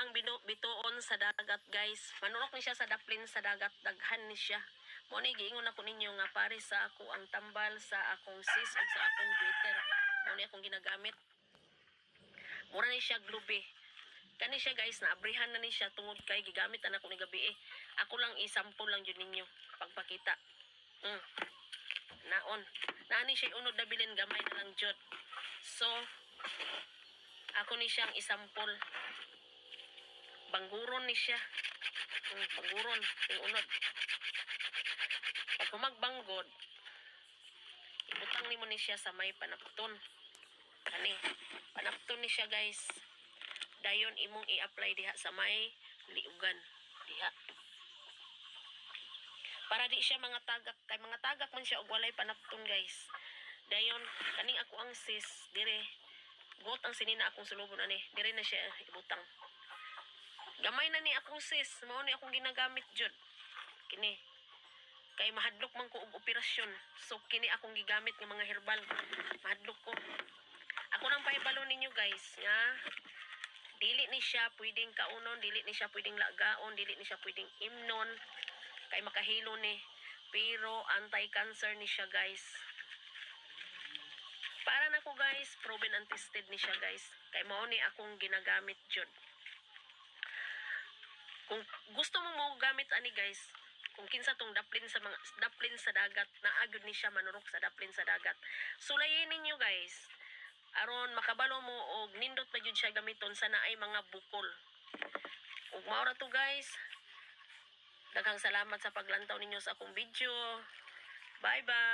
ang bituon sa dagat guys. Manurok ni siya sa daplin sa dagat, daghan ni siya. Mo ni giingon ako ninyo nga pare sa ako ang tambal sa akong sis ug sa akong glitter. Mo ni akong ginagamit. Mura ni siya glube. Kani siya guys, naabrihan na ni siya tungod kay gigamit na ako ni gabi eh. Ako lang isample lang jud ninyo pagpakita. Naon. Nani siya unod na bilin gamay na lang jud. So ako ni siyang isampol. Bangguron ni siya. Bangguron yung unod. Pag magbanggod, ibutang ni mo ni siya sa may panapton. Kani, panapton ni siya guys. Dayon imong i-apply diha sa may liugan. Diha. Para di siya mga tagak. Kay mga tagak man siya og walay panapton guys. Dayon, kaning ako ang sis, dire. Got ang sinina akong sulubon ani. Dire na siya ibutang. Gamay na ni akong sis. Mao ni akong ginagamit jud. Kini. Kay mahadlok man ko og operasyon. So kini akong gigamit ng mga herbal. Mahadlok ko. Ako nang pahibalo ninyo guys nga dili ni siya pwedeng kaunon, dili ni siya pwedeng lagaon, dili ni siya pwedeng imnon kay makahilo ni. Pero anti-cancer ni siya guys. Para na ko guys, proven and tested ni siya guys. Kay mao ni akong ginagamit jud. Kung gusto mo gamit ani guys, kung kinsa tong daplin sa dagat, naagud ni siya manurok sa daplin sa dagat. Sulayin ninyo guys. Aron makabalo mo og nindot pa jud siya gamiton sa naay mga bukol. Ug mao ra to guys. Daghang salamat sa paglantaw ninyo sa akong video. Bye bye.